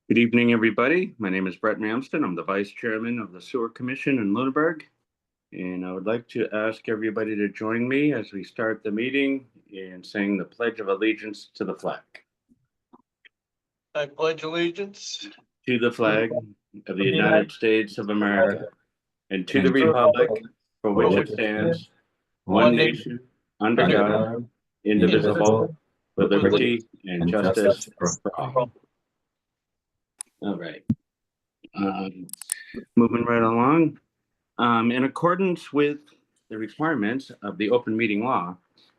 Good evening, everybody. My name is Brett Mamston. I'm the Vice Chairman of the Sewer Commission in Lunenburg. And I would like to ask everybody to join me as we start the meeting in saying the Pledge of Allegiance to the flag. I pledge allegiance To the flag of the United States of America and to the republic for which it stands, one nation, under God, indivisible, with liberty and justice for all. All right. Moving right along. In accordance with the requirements of the open meeting law,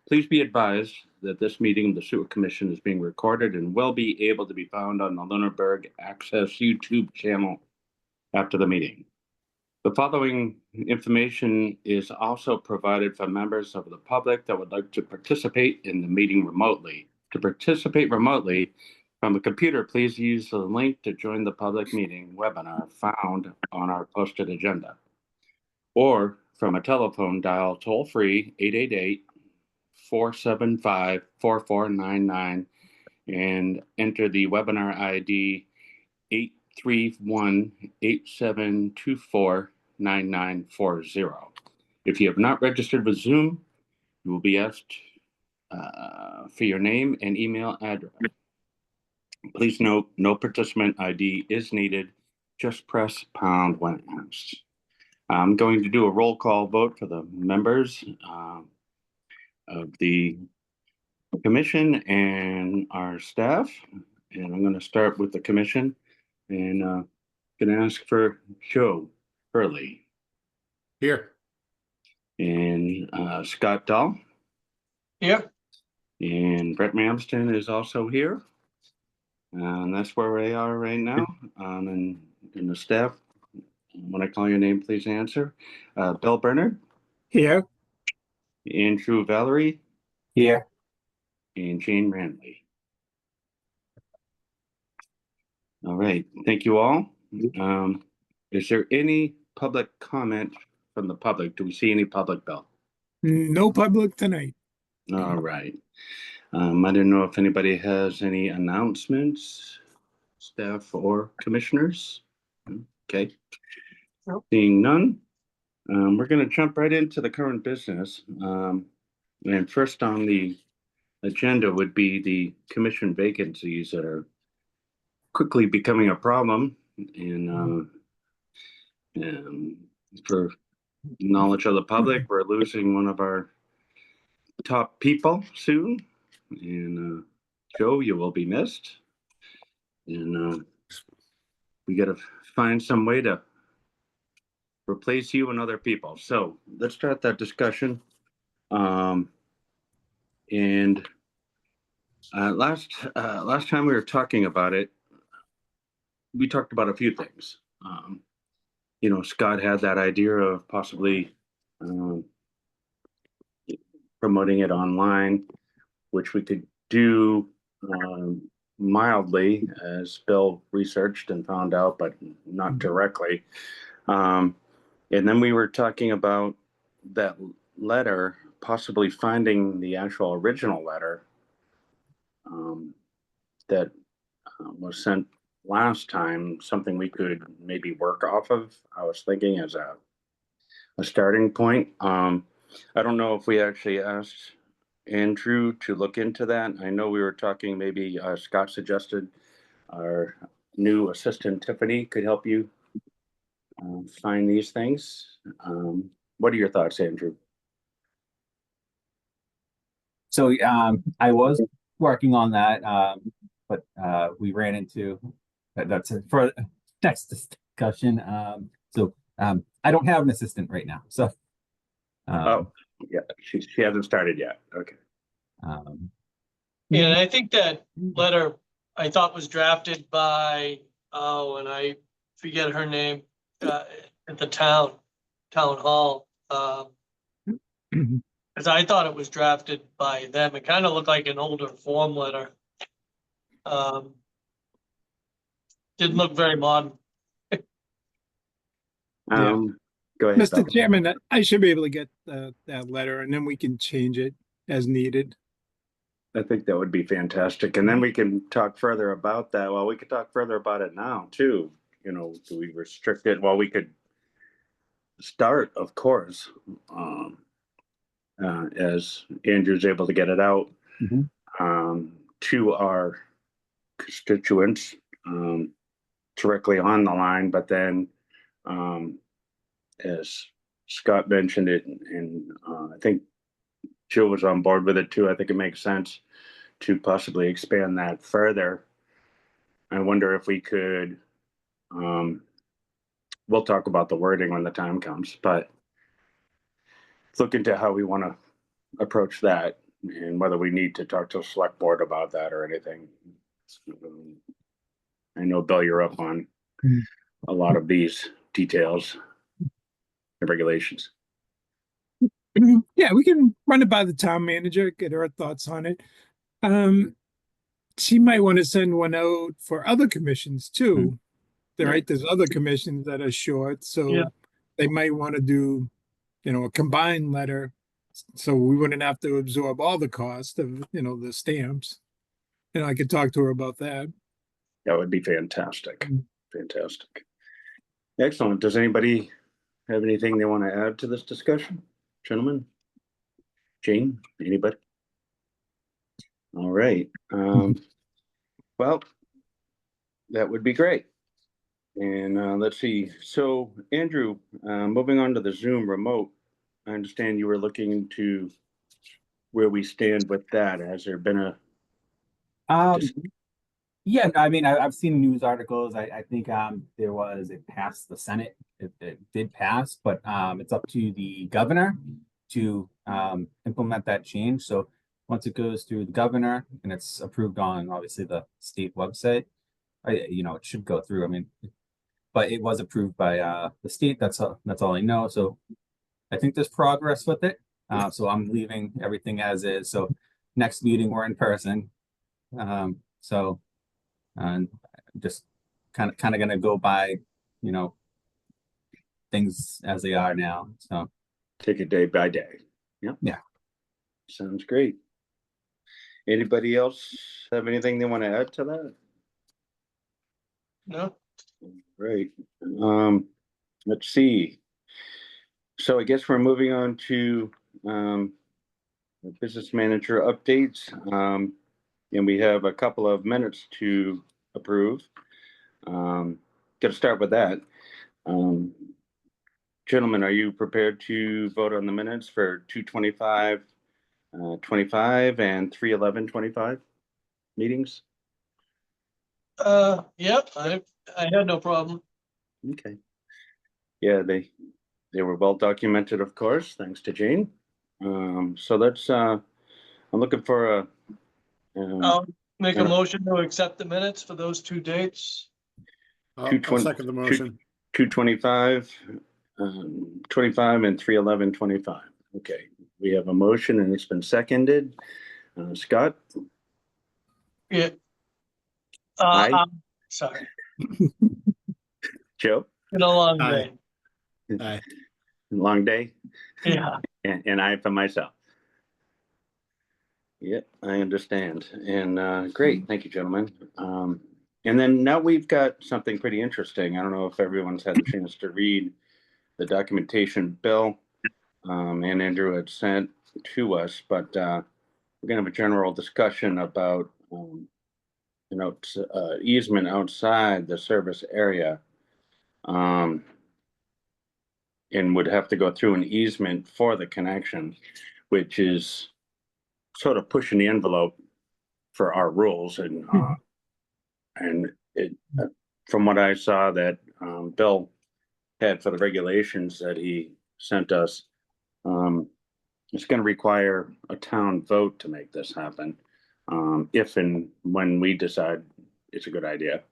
please be advised that this meeting of the Sewer Commission is being recorded and will be able to be found on the Lunenburg Access YouTube channel after the meeting. The following information is also provided for members of the public that would like to participate in the meeting remotely. To participate remotely from a computer, please use the link to join the public meeting webinar found on our posted agenda. Or from a telephone, dial toll-free 888-475-4499 and enter the webinar ID 831-8724-9940. If you have not registered with Zoom, you will be asked for your name and email address. Please note, no participant ID is needed. Just press pound when asked. I'm going to do a roll call vote for the members of the commission and our staff. And I'm going to start with the commission and going to ask for Joe Hurley. Here. And Scott Dahl. here. And Brett Mamston is also here. And that's where we are right now. And the staff, when I call your name, please answer. Bill Bernard. Here. Andrew Valerie. Here. And Jane Randley. All right, thank you all. Is there any public comment from the public? Do we see any public, Bill? No public tonight. All right. I don't know if anybody has any announcements, staff or commissioners. Okay. Nope. Seeing none, we're going to jump right into the current business. And first on the agenda would be the commission vacancies that are quickly becoming a problem. And for knowledge of the public, we're losing one of our top people soon. And Joe, you will be missed. And we got to find some way to replace you and other people. So let's start that discussion. And last time we were talking about it, we talked about a few things. You know, Scott had that idea of possibly promoting it online, which we could do mildly, as Bill researched and found out, but not directly. And then we were talking about that letter, possibly finding the actual original letter that was sent last time, something we could maybe work off of. I was thinking as a starting point. I don't know if we actually asked Andrew to look into that. I know we were talking, maybe Scott suggested our new assistant Tiffany could help you find these things. What are your thoughts, Andrew? So I was working on that, but we ran into that's for next discussion. I don't have an assistant right now, so. Oh, yeah, she hasn't started yet. Okay. Yeah, and I think that letter I thought was drafted by, and I forget her name, at the town hall. Because I thought it was drafted by them. It kind of looked like an older form letter. Didn't look very modern. Go ahead, Mr. Bill. Chairman, I should be able to get that letter and then we can change it as needed. I think that would be fantastic. And then we can talk further about that. Well, we could talk further about it now too. You know, do we restrict it? Well, we could start, of course, as Andrew's able to get it out Mhm. to our constituents directly on the line. But then, as Scott mentioned it, and I think Jill was on board with it too. I think it makes sense to possibly expand that further. I wonder if we could, we'll talk about the wording when the time comes, but look into how we want to approach that and whether we need to talk to the select board about that or anything. I know, Bill, you're up on a lot of these details and regulations. Yeah, we can run it by the town manager, get her thoughts on it. She might want to send one out for other commissions too. There, right, there's other commissions that are short, so Yeah. they might want to do, a combined letter. So we wouldn't have to absorb all the cost of, the stamps. I could talk to her about that. That would be fantastic. Fantastic. Excellent. Does anybody have anything they want to add to this discussion? Gentlemen? Jane, anybody? All right. Well, that would be great. And let's see. So, Andrew, moving on to the Zoom remote, I understand you were looking into where we stand with that. Has there been a Yeah, I mean, I've seen news articles. I think there was, it passed the Senate. It did pass, but it's up to the governor to implement that change. So once it goes through the governor and it's approved on obviously the state website, it should go through. I mean, but it was approved by the state. That's all I know. So I think there's progress with it. So I'm leaving everything as is. So next meeting we're in person. So and just kind of gonna go by, things as they are now. So take it day by day? Yep. Yeah. Sounds great. Anybody else have anything they want to add to that? No, Right. Let's see. So I guess we're moving on to the business manager updates. And we have a couple of minutes to approve. Got to start with that. Gentlemen, are you prepared to vote on the minutes for 2/25, 25 and 3/11/25 meetings? yep, I had no problem. Okay. Yeah, they were well documented, of course, thanks to Jane. So that's I'm looking for a I'll make a and- motion to accept the minutes for those two dates. I'll 220 second the motion. 2/25, 25 and 3/11/25. Okay, we have a motion and it's been seconded. Scott, Yeah. Aye. Sorry, Joe, been a long Aye. day. Aye. long day, Yeah, and I for myself. Yep, I understand. And great, thank you, gentlemen. And then now we've got something pretty interesting. I don't know if everyone's had a chance to read the documentation Bill and Andrew had sent to us, but we're gonna have a general discussion about easement outside the service area. And would have to go through an easement for the connection, which is sort of pushing the envelope for our rules. And it, from what I saw that Bill had for the regulations that he sent us, it's going to require a town vote to make this happen, if and when we decide it's a good idea.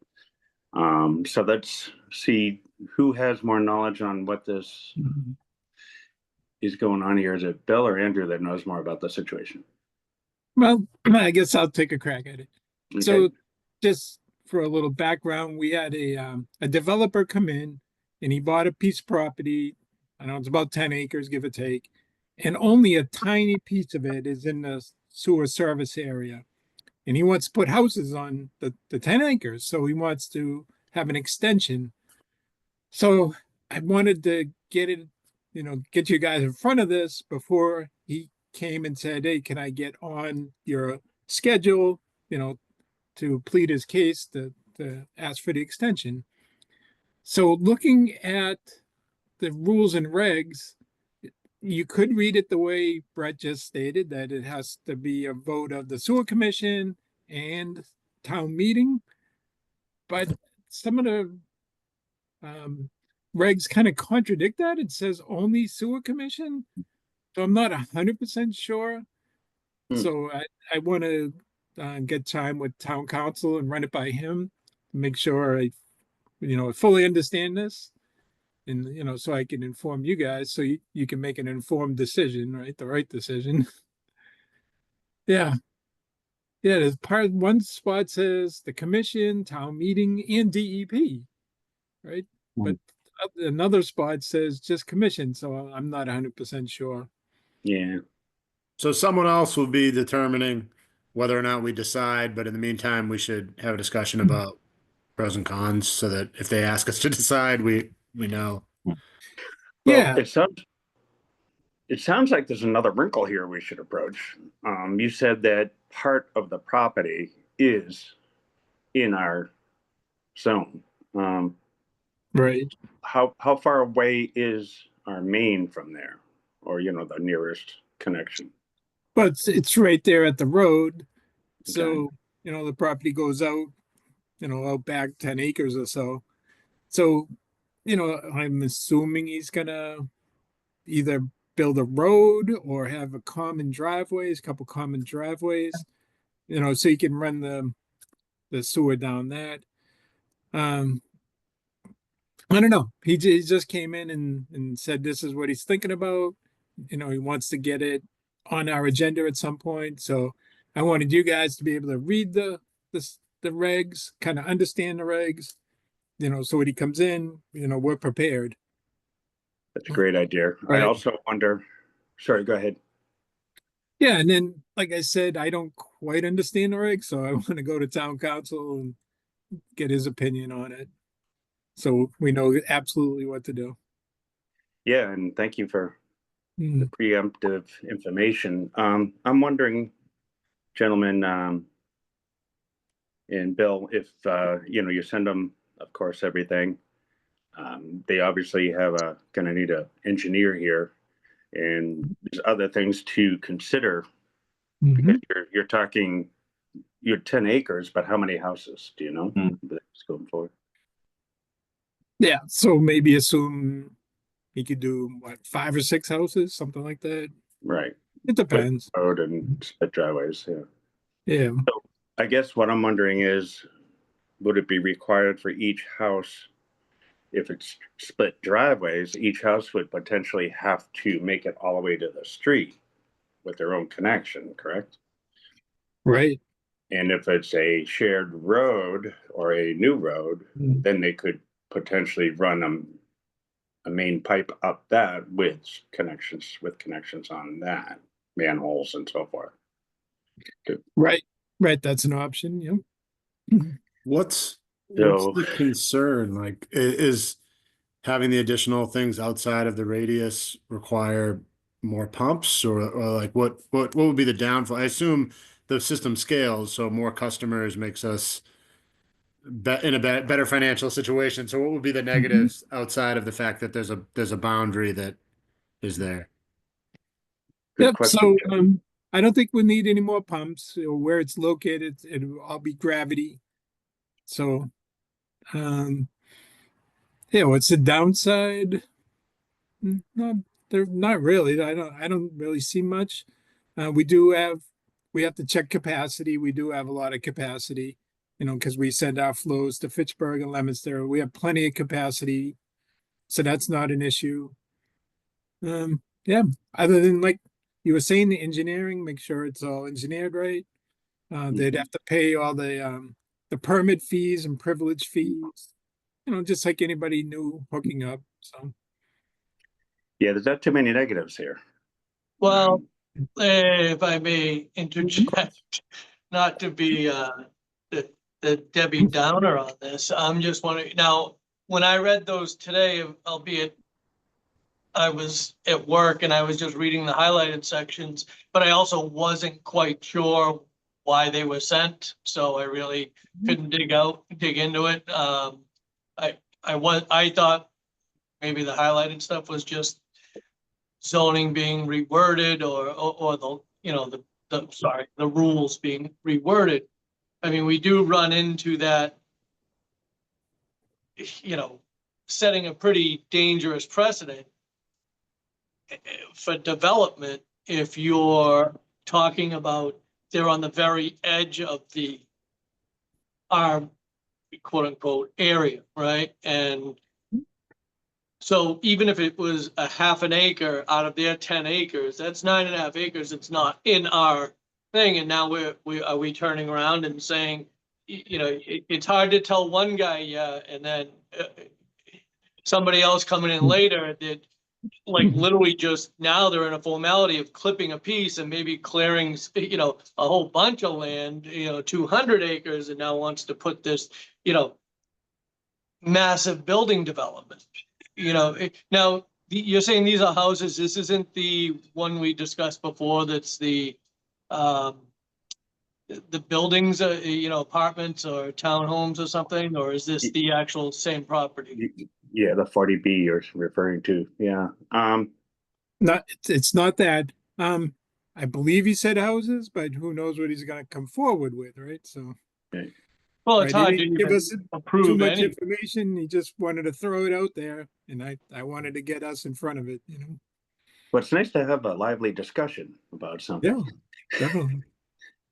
So let's see who has more knowledge on what this is going on here. Is it Bill or Andrew that knows more about the situation? Well, I guess I'll take a crack at it. Okay. So just for a little background, we had a developer come in and he bought a piece of property. I know it's about 10 acres, give or take. And only a tiny piece of it is in the sewer service area. And he wants to put houses on the 10 acres, so he wants to have an extension. So I wanted to get it, get you guys in front of this before he came and said, hey, can I get on your schedule, to plead his case, to ask for the extension. So looking at the rules and regs, you could read it the way Brett just stated, that it has to be a vote of the sewer commission and town meeting. But some of the regs kind of contradict that. It says only sewer commission. So I'm not 100% sure. So I want to get time with town council and run it by him, make sure I fully understand this. And, so I can inform you guys so you can make an informed decision, right? The right decision. Yeah. Yeah, there's one spot says the commission, town meeting, and DEP, right? But another spot says just commission, so I'm not 100% sure. Yeah. So someone else will be determining whether or not we decide, but in the meantime, we should have a discussion about pros and cons so that if they ask us to decide, we know. Yeah. Well, it sounds like there's another wrinkle here we should approach. You said that part of the property is in our zone. Right. How far away is our main from there, or the nearest connection? But it's right there at the road. So, the property goes out, out back 10 acres or so. So, I'm assuming he's gonna either build a road or have a couple common driveways, so you can run the sewer down that. I don't know. He just came in and said this is what he's thinking about. He wants to get it on our agenda at some point. So I wanted you guys to be able to read the regs, kind of understand the regs, so when he comes in, we're prepared. That's a great idea. Right. I also wonder, sorry, go ahead. Yeah, and then, like I said, I don't quite understand the regs, so I want to go to town council and get his opinion on it. So we know absolutely what to do. Yeah, and thank you for Mm. the preemptive information. I'm wondering, gentlemen, and Bill, if you send them, of course, everything. They obviously gonna need an engineer here, and there's other things to consider. Mhm. You're talking, you're 10 acres, but how many houses do you know? That's going forward. Yeah, so maybe assume he could do what, 5 or 6 houses, something like that. Right. It depends. Road and split driveways, yeah. Yeah. I guess what I'm wondering is, would it be required for each house, if it's split driveways, each house would potentially have to make it all the way to the street with their own connection, correct? Right. And if it's a shared road or a new road, then they could potentially run a main pipe up that with connections on that, manholes and so forth. Right. Right. That's an option. Yeah. What's So- the concern? Like, is having the additional things outside of the radius require more pumps, or like what would be the downfall? I assume the system scales, so more customers makes us in a better financial situation. So what would be the negatives outside of the fact that there's a boundary that is there? Good Yep. question. So I don't think we need any more pumps. Where it's located, it'll all be gravity. So what's the downside? Not really. I don't really see much. We have to check capacity. We do have a lot of capacity, because we send our flows to Fitchburg and Leominster. We have plenty of capacity, so that's not an issue. Other than, like you were saying, the engineering, make sure it's all engineered right. They'd have to pay all the permit fees and privilege fees, just like anybody new hooking up. So Yeah, there's not too many negatives here. Well, if I may interject, not to be the Debbie Downer on this, I'm just wondering, now, when I read those today, albeit I was at work and I was just reading the highlighted sections, but I also wasn't quite sure why they were sent, so I really couldn't dig into it. I thought maybe the highlighted stuff was just zoning being reworded or the, you know, the rules being reworded. I mean, we do run into that, you know, setting a pretty dangerous precedent for development if you're talking about they're on the very edge of our quote unquote area, right? And so even if it was a half an acre out of their 10 acres, that's 9.5 acres. It's not in our thing. And now are we turning around and saying, you know, it's hard to tell one guy, yeah, and then somebody else coming in later that like literally just now they're in a formality of clipping a piece and maybe clearing, you know, a whole bunch of land, you know, 200 acres, and now wants to put this, you know, massive building development. You know, now you're saying these are houses. This isn't the one we discussed before. That's the buildings, you know, apartments or townhomes or something, or is this the actual same property? Yeah, the 40B you're referring to. Yeah. It's not that. I believe he said houses, but who knows what he's gonna come forward with, right? So. Well, it's Right, he hard to didn't give even us Too approve much any. information. He just wanted to throw it out there, and I wanted to get us in front of it, you know? But it's nice to have a lively discussion about something. Yeah, definitely.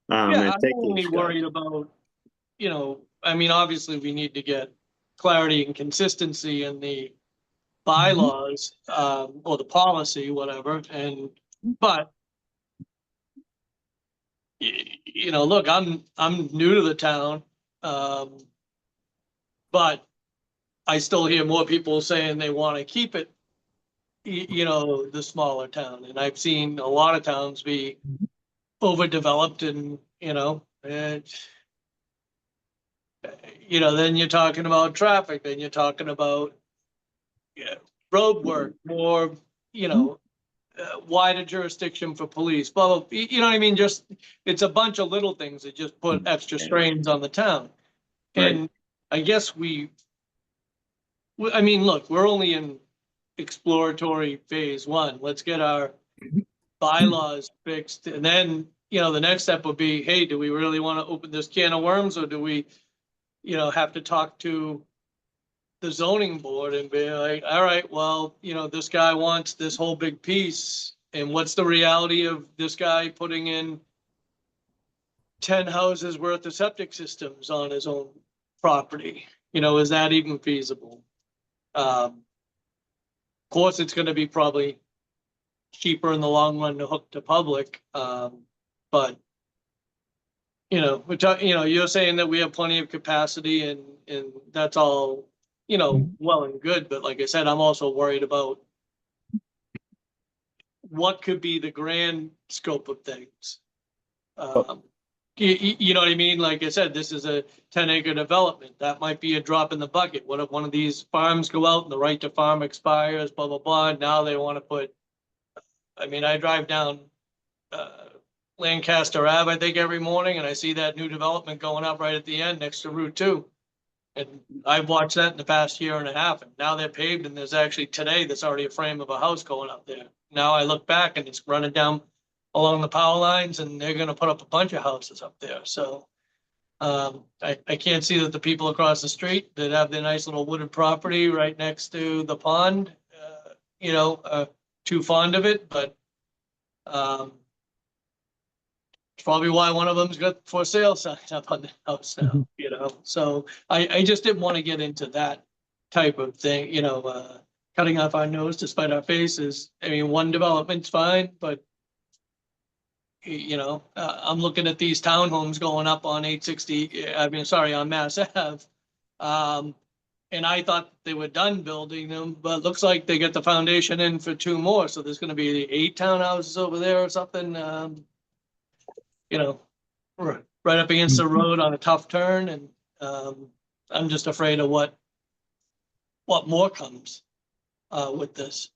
Yeah, And I'm thank you, only Scott. worried about, you know, I mean, obviously we need to get clarity and consistency in the bylaws, or the policy, whatever, but you know, look, I'm new to the town, but I still hear more people saying they want to keep it, you know, the smaller town, and I've seen a lot of towns be overdeveloped and, you know, and you know, then you're talking about traffic, then you're talking about, yeah, road work, more, you know, wider jurisdiction for police, blah, blah, you know what I mean? Just, it's a bunch of little things that just put extra strains on the town. Right. And I guess I mean, look, we're only in exploratory phase one. Let's get our bylaws fixed. And then, you know, the next step would be, hey, do we really want to open this can of worms, or do we, you know, have to talk to the zoning board and be like, all right, well, you know, this guy wants this whole big piece. And what's the reality of this guy putting in 10 houses worth of septic systems on his own property? You know, is that even feasible? Of course, it's going to be probably cheaper in the long run to hook to public. But you know, you know, you're saying that we have plenty of capacity and that's all, you know, well and good. But like I said, I'm also worried about what could be the grand scope of things. You know what I mean? Like I said, this is a 10-acre development. That might be a drop in the bucket. What if one of these farms go out and the right to farm expires, blah, blah, blah. Now they want to put, I mean, I drive down Lancaster Ave, I think, every morning, and I see that new development going up right at the end next to Route 2. And I've watched that in the past year and a half, and now they're paved, and there's actually today, there's already a frame of a house going up there. Now I look back and it's running down along the power lines, and they're gonna put up a bunch of houses up there, so. I can't see that the people across the street that have their nice little wooded property right next to the pond, you know, too fond of it, but, it's probably why one of them's got for sale sign up on the house now, you know, so I just didn't want to get into that type of thing, you know, cutting off our nose to spite our faces. I mean, one development's fine, but you know, I'm looking at these townhomes going up on 860, I mean, sorry, on Mass Ave. And I thought they were done building them, but it looks like they got the foundation in for 2 more, so there's gonna be 8 townhouses over there or something, you know, right up against the road on a tough turn, and, I'm just afraid of what more comes, with this.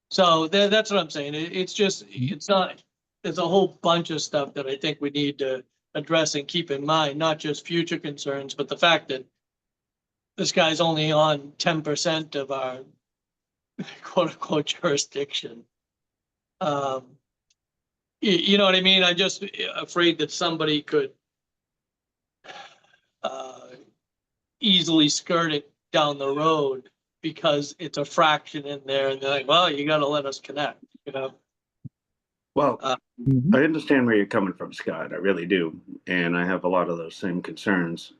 So that's what I'm saying. It's just, it's not, there's a whole bunch of stuff that I think we need to address and keep in mind, not just future concerns, but the fact that this guy's only on 10% of our quote unquote jurisdiction. You know what I mean? I'm just afraid that somebody could easily skirt it down the road because it's a fraction in there, and they're like, well, you gotta let us connect, you know? Well, Mhm. I understand where you're coming from, Scott. I really do. And I have a lot of those same concerns.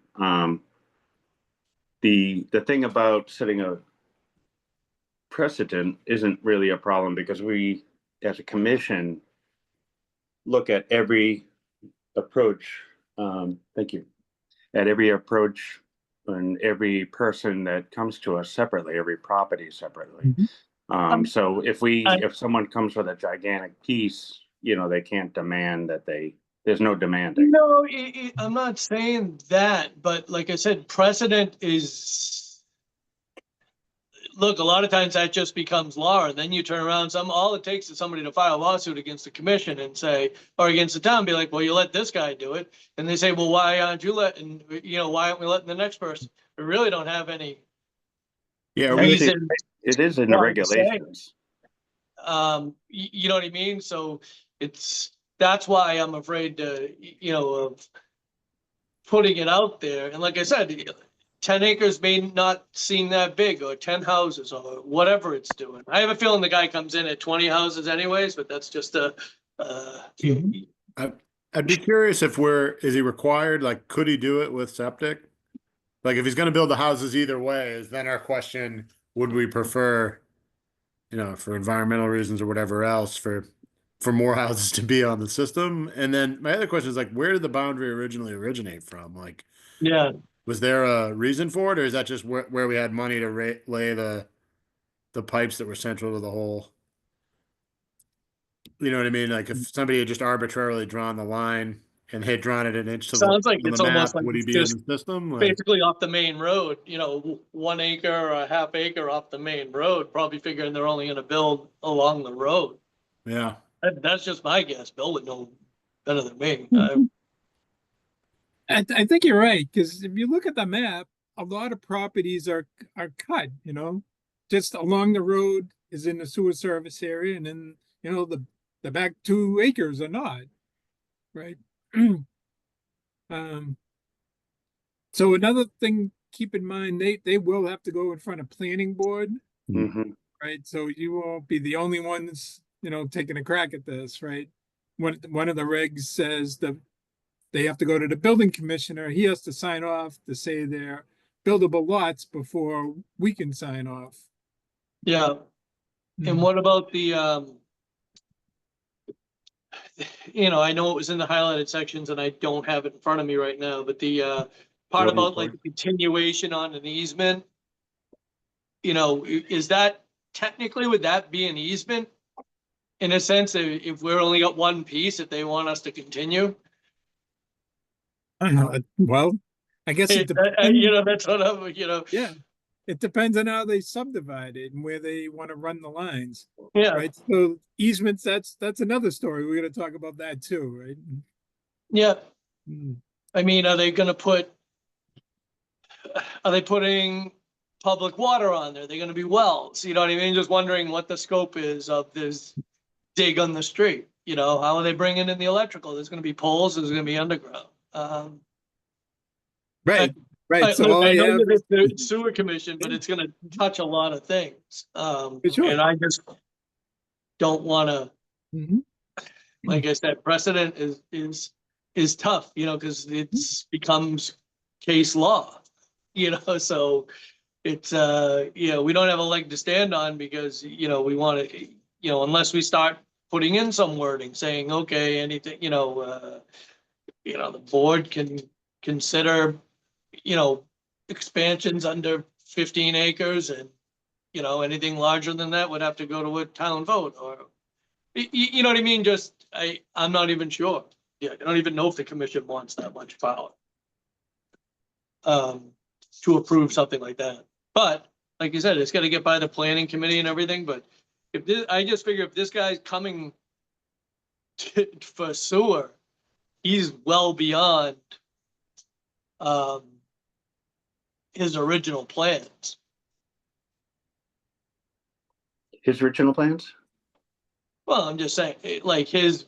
The thing about setting a precedent isn't really a problem because we, as a commission, look at every approach. Thank you. At every approach and every person that comes to us separately, every property separately. Mhm. So I- if someone comes with a gigantic piece, you know, they can't demand that there's no demanding. No, I'm not saying that, but like I said, precedent is, look, a lot of times that just becomes law, and then you turn around, all it takes is somebody to file a lawsuit against the commission and say, or against the town, be like, well, you let this guy do it. And they say, well, why aren't you letting, why aren't we letting the next person? We really don't have any Yeah, are Actually, we, reason. It is in the Well, I'm saying- regulations. You know what I mean? So that's why I'm afraid to, of putting it out there. And like I said, 10 acres may not seem that big, or 10 houses, or whatever it's doing. I have a feeling the guy comes in at 20 houses anyways, but that's just Mhm. I'd be curious if is he required, like, could he do it with septic? Like, if he's gonna build the houses either way, is then our question, would we prefer, for environmental reasons or whatever else, for more houses to be on the system? And then my other question is, like, where did the boundary originally originate from? Like, yeah. was there a reason for it, or is that just where we had money to lay the pipes that were central to the whole? You know what I mean? Like, if somebody had just arbitrarily drawn the line and had drawn it an inch to the Sounds like on it's the almost map, like would he it's be in just the system? Like, basically off the main road, 1 acre or a half acre off the main road, probably figuring they're only gonna build along the road. yeah. That's just my guess. Bill would know better than me. I think you're right, because if you look at the map, a lot of properties are cut, just along the road is in the sewer service area, and then, the back 2 acres are not, right? So another thing, keep in mind, they will have to go in front of planning board, Mhm. right? So you won't be the only ones, taking a crack at this, right? One of the regs says that they have to go to the building commissioner. He has to sign off to say they're buildable lots before we can sign off. Yeah. And what about the, I know it was in the highlighted sections and I don't have it in front of me right now, but the part Zoning about like board. the continuation on an easement, is that technically, would that be an easement? In a sense, if we're only got one piece, if they want us to continue? Well, I guess it depends. That's what I'm, Yeah, it depends on how they subdivide it and where they want to run the lines, yeah, right? So easements, that's another story. We're going to talk about that too, right? yeah. Mm. I mean, are they putting public water on there? Are they gonna be wells? You know what I mean? Just wondering what the scope is of this dig on the street. How are they bringing in the electrical? There's gonna be poles, there's gonna be underground. Right, right. So Look, all I you know have that is, it's the sewer commission, but it's gonna touch a lot of things. sure. And I just don't wanna, Mhm. like I said, precedent is tough, because it's becomes case law, so it's, we don't have a leg to stand on because, we want to, unless we start putting in some wording saying, okay, anything, the board can consider, expansions under 15 acres and, you know, anything larger than that would have to go to a town vote or, you know what I mean? Just, I'm not even sure. Yeah, I don't even know if the commission wants that much power. To approve something like that. But like you said, it's gotta get by the planning committee and everything, but if this, I just figure if this guy's coming for sewer, he's well beyond his original plans. His original plans? Well, I'm just saying, like his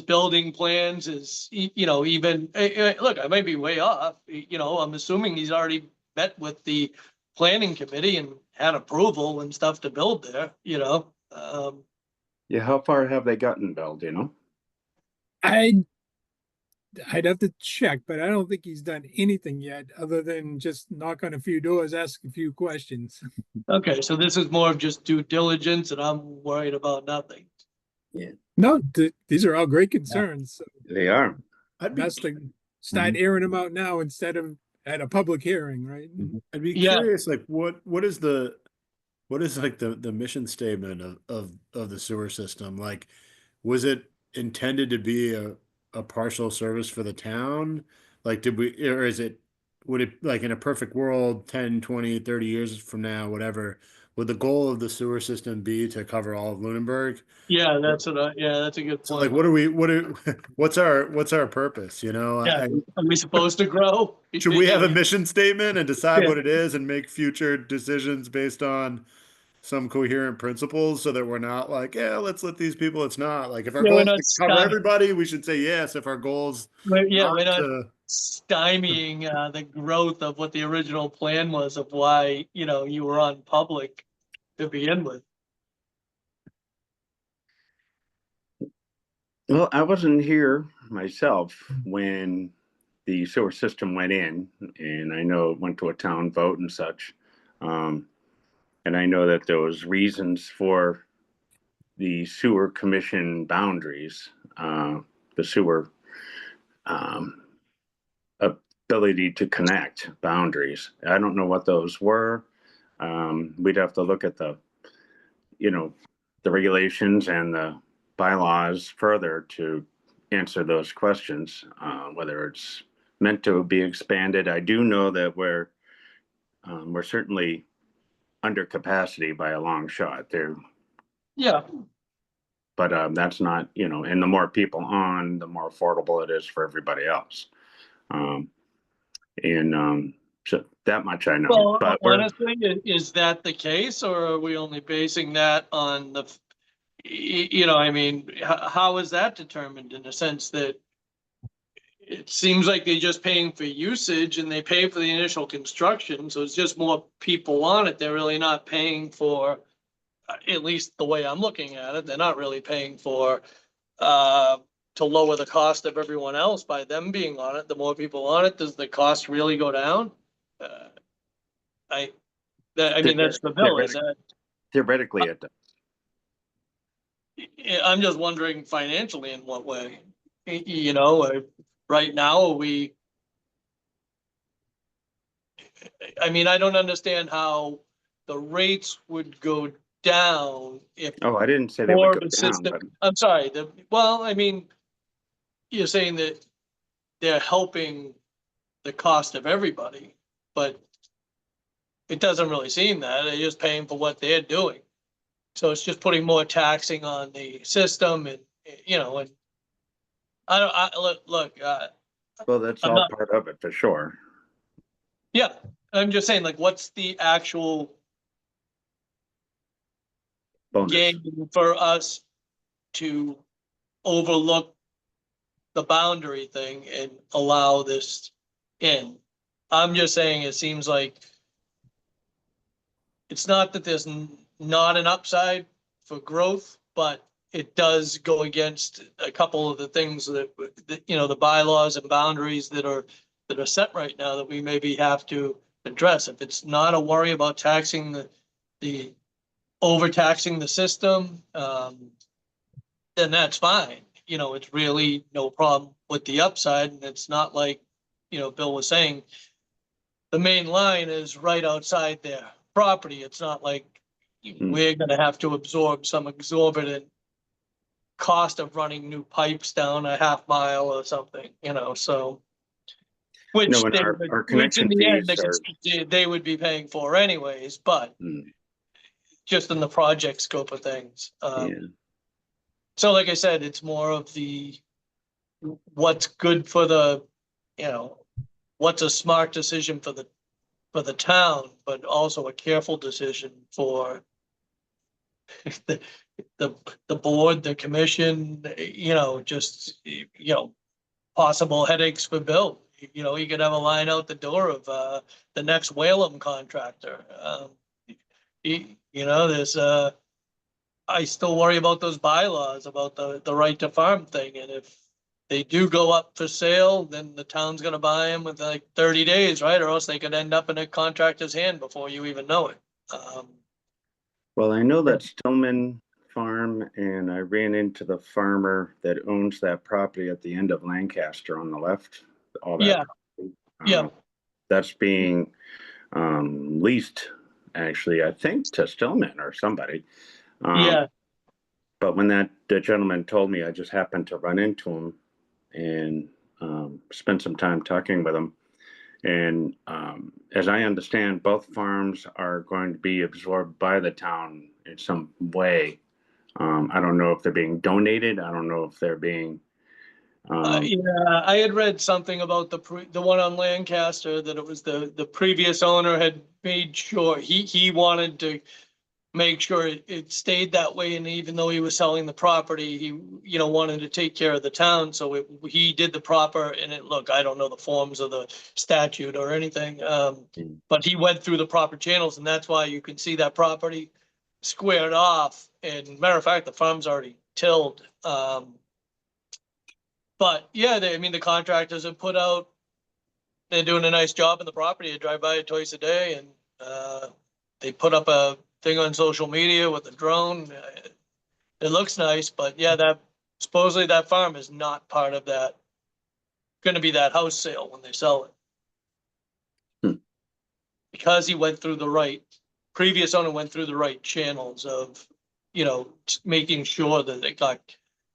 building plans is, you know, even, look, I might be way off, you know, I'm assuming he's already met with the planning committee and had approval and stuff to build there, you know? Yeah, how far have they gotten, Bill, do you know? I'd have to check, but I don't think he's done anything yet other than just knock on a few doors, ask a few questions. Okay, so this is more of just due diligence and I'm worried about nothing. No, these are all great concerns. So They are. I'd be, best to start airing them out now instead of at a public hearing, right? I'd be Yeah. curious, like what is like the mission statement of the sewer system? Like, was it intended to be a partial service for the town? Like, or would it, like in a perfect world, 10, 20, 30 years from now, whatever, would the goal of the sewer system be to cover all of Lunenburg? Yeah, that's a good So like, point. what's our purpose, you know? Yeah, are we supposed to grow? Should we have a mission statement and decide Yeah. what it is and make future decisions based on some coherent principles so that we're not like, yeah, let's let these people, it's not like if our Yeah, goal we're is not to cover stuck. everybody, we should say yes. If our goals Yeah, not we're not to, stymieing the growth of what the original plan was of why, you know, you were on public to begin with. Well, I wasn't here myself when the sewer system went in, and I know it went to a town vote and such. And I know that there was reasons for the sewer commission boundaries, the sewer ability to connect boundaries. I don't know what those were. We'd have to look at the, you know, the regulations and the bylaws further to answer those questions, whether it's meant to be expanded. I do know that we're certainly under capacity by a long shot there, Yeah, but that's not, you know, and the more people on, the more affordable it is for everybody else. So that much I know. well, But honestly, is that the case or are we only basing that on the, you know, I mean, how is that determined in the sense that it seems like they're just paying for usage and they pay for the initial construction, so it's just more people on it. They're really not paying for, at least the way I'm looking at it, they're not really paying for to lower the cost of everyone else by them being on it. The more people on it, does the cost really go down? I mean, that's the bill, is that? theoretically, it does. I'm just wondering financially in what way, you know, right now I mean, I don't understand how the rates would go down if Oh, I didn't say they more would of go a down, system, but I'm sorry, well, I mean, you're saying that they're helping the cost of everybody, but it doesn't really seem that, they're just paying for what they're doing. So it's just putting more taxing on the system and, you know, and look, well, that's I'm all not- part of it for sure. yeah, I'm just saying, like, what's the actual Bonus. gain for us to overlook the boundary thing and allow this in? I'm just saying, it seems like it's not that there's not an upside for growth, but it does go against a couple of the things that, you know, the bylaws and boundaries that are set right now that we maybe have to address. If it's not a worry about taxing the overtaxing the system, then that's fine. You know, it's really no problem with the upside. And it's not like, you know, Bill was saying, the main line is right outside their property. It's not like we're gonna have to absorb some exorbitant cost of running new pipes down a half mile or something, so. Which No, and they our would- which connection in the end, fees they would be paying for anyways, but Mm, just in the project scope of things. yeah. So like I said, it's more of what's good for what's a smart decision for the town, but also a careful decision for the, the board, the commission, just, possible headaches for Bill. You could have a line out the door of, the next Whalum contractor. There's, I still worry about those bylaws, about the right to farm thing. And if they do go up for sale, then the town's gonna buy them with like 30 days, right? Or else they could end up in a contractor's hand before you even know it. Well, I know that Stillman Farm, and I ran into the farmer that owns that property at the end of Lancaster on the left. All that. Yeah, property. yeah. That's being leased, actually, I think, to Stillman or somebody. Yeah, But when the gentleman told me, I just happened to run into him and spent some time talking with him. And as I understand, both farms are going to be absorbed by the town in some way. I don't know if they're being donated. I don't know if they're being. yeah, I had read something about the one on Lancaster, that it was the previous owner had made sure he wanted to make sure it stayed that way. And even though he was selling the property, he, wanted to take care of the town. So he did the proper, and look, I don't know the forms of the statute or anything. But he went through the proper channels, and that's why you can see that property squared off. And matter of fact, the farm's already tilled. But yeah, the contractors have put out, they're doing a nice job in the property. I drive by it twice a day, and they put up a thing on social media with a drone. It looks nice, but yeah, supposedly that farm is not part of that, gonna be that house sale when they sell it. Because previous owner went through the right channels of, making sure that it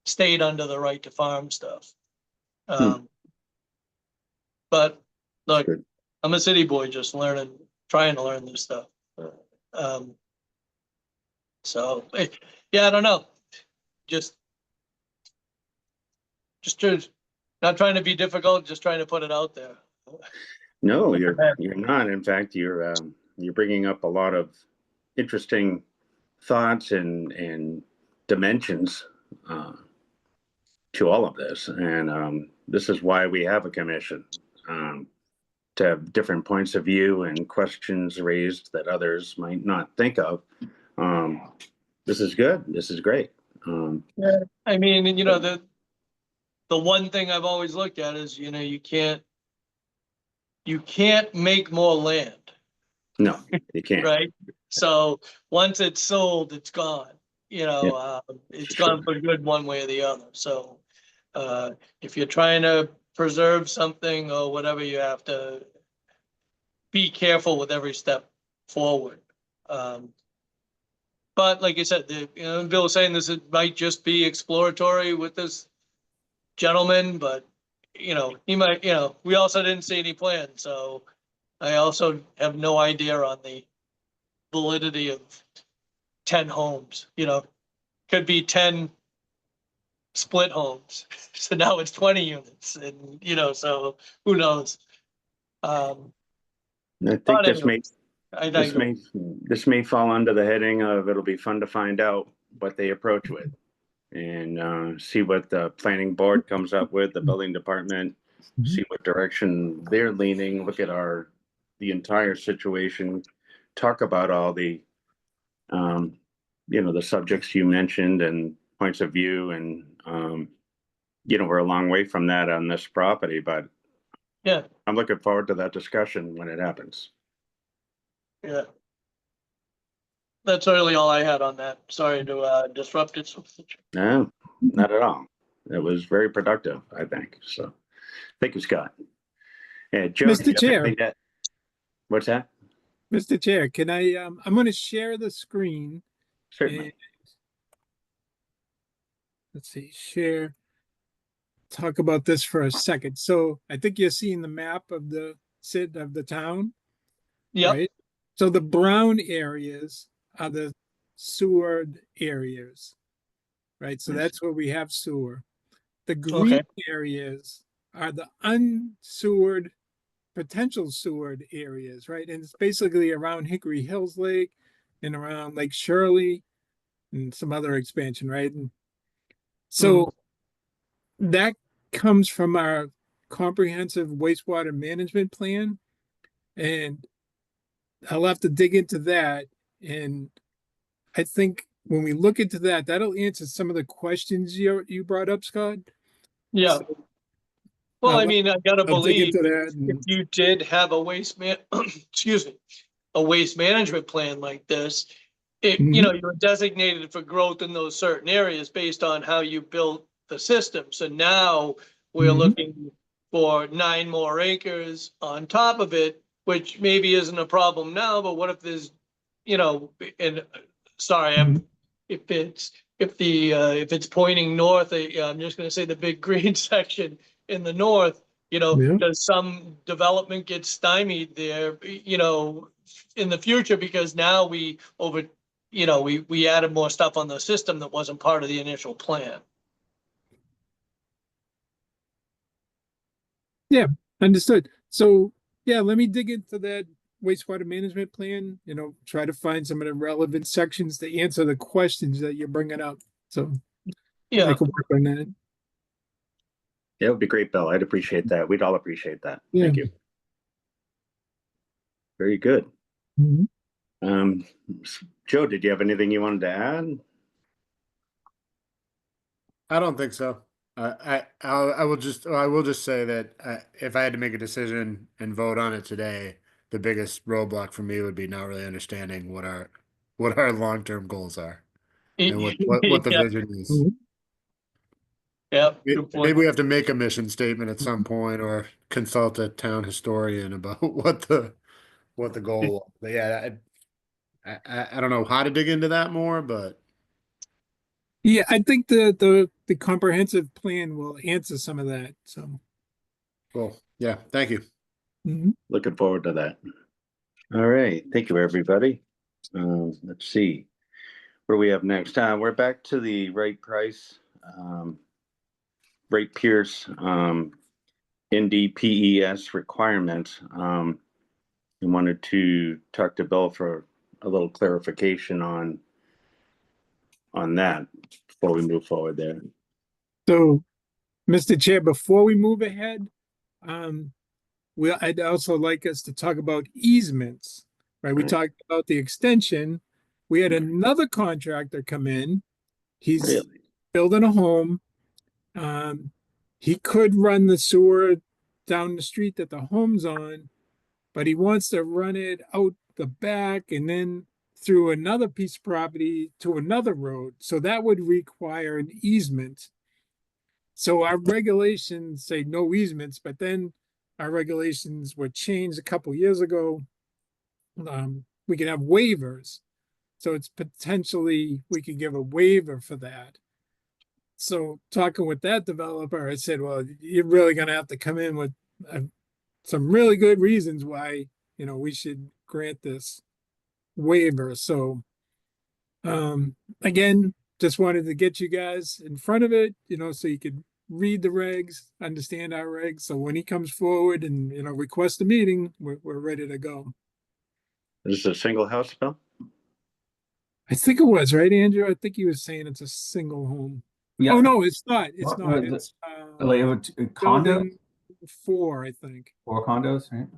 stayed under the right to farm stuff. But look, Good. I'm a city boy, just trying to learn this stuff. So, yeah, I don't know. Just not trying to be difficult, just trying to put it out there. No, you're not. In fact, you're bringing up a lot of interesting thoughts and dimensions to all of this, and this is why we have a commission, to have different points of view and questions raised that others might not think of. This is good. This is great. Yeah, the one thing I've always looked at is, you can't make more land. No, you can't. Right? So once it's sold, it's gone. It's gone for good one way or the other. So if you're trying to preserve something or whatever, you have to be careful with every step forward. But like I said, Bill was saying this, it might just be exploratory with this gentleman, but he might, we also didn't see any plan. So I also have no idea on the validity of 10 homes, could be 10 split homes. So now it's 20 units, and, so who knows? I think this may fall under the heading of, it'll be fun to find out what they approach with, and see what the planning board comes up with, the building department, see what direction they're leaning, look at the entire situation, talk about all the the subjects you mentioned and points of view, and we're a long way from that on this property, but Yeah, I'm looking forward to that discussion when it happens. yeah. That's really all I had on that. Sorry to disrupt it. No, not at all. It was very productive, I think. So thank you, Scott. And Joe, Mr. do you have Chair. anything What's that? Mr. Chair, can I'm gonna share the screen. Certainly. and- Let's see, share. Talk about this for a second. So I think you're seeing the map of the of the town, Yep, right? So the brown areas are the sewer areas, right? So Yes. that's where we have sewer. The Okay. green areas are the unsewered, potential sewered areas, right? And it's basically around Hickory Hills Lake and around Lake Shirley and some other expansion, right? And so that comes from our comprehensive wastewater management plan. And I'll have to dig into that. And I think when we look into that, that'll answer some of the questions you brought up, Scott. yeah. So Well, I I'll- mean, I gotta I'll dig believe into that. if And, you did have a excuse me, a waste management plan like this, it, Mhm. you know, you're designated for growth in those certain areas based on how you built the system. So now we're Mhm. looking for 9 more acres on top of it, which maybe isn't a problem now, but what if there's, you know, and sorry, if it's pointing north, I'm just gonna say the big green section in the north, you know, Yeah. does some development get stymied there, you know, in the future because now we added more stuff on the system that wasn't part of the initial plan. Understood. So yeah, let me dig into that wastewater management plan, try to find some of the relevant sections to answer the questions that you're bringing up. So I Yeah, can work on that. That would be great, Bill. I'd appreciate that. We'd all appreciate that. Yeah. Thank you. Very good. Mhm. Um, Joe, did you have anything you wanted to add? I don't think so. I will just say that if I had to make a decision and vote on it today, the biggest roadblock for me would be not really understanding what our long-term goals are and what the yeah, vision is. Mhm. yeah, Maybe good point. we have to make a mission statement at some point or consult a town historian about what the goal was. But yeah, I don't know how to dig into that more, but Yeah, I think the comprehensive plan will answer some of that. So cool. Yeah, thank you. mhm. Looking forward to that. All right. Thank you, everybody. Let's see. What do we have next? We're back to the Wright Price, Wright Pierce, NDPES requirement. I wanted to talk to Bill for a little clarification on that before we move forward there. So Mr. Chair, before we move ahead, I'd also like us to talk about easements, right? We Right. talked about the extension. We had another contractor come in. He's Really? building a home. Um, he could run the sewer down the street that the home's on, but he wants to run it out the back and then through another piece of property to another road. So that would require an easement. So our regulations say no easements, but then our regulations were changed a couple years ago. We can have waivers. So it's potentially, we could give a waiver for that. So talking with that developer, I said, well, you're really gonna have to come in with some really good reasons why, we should grant this waiver. So, again, just wanted to get you guys in front of it, so you could read the regs, understand our regs. So when he comes forward and, request a meeting, we're ready to go. This is a single house, Bill? I think it was, right, Andrew? I think he was saying it's a single home. Yeah. Oh, no, it's not. It's What not. was it? It's Like a condo building 4, I think. or condos, right?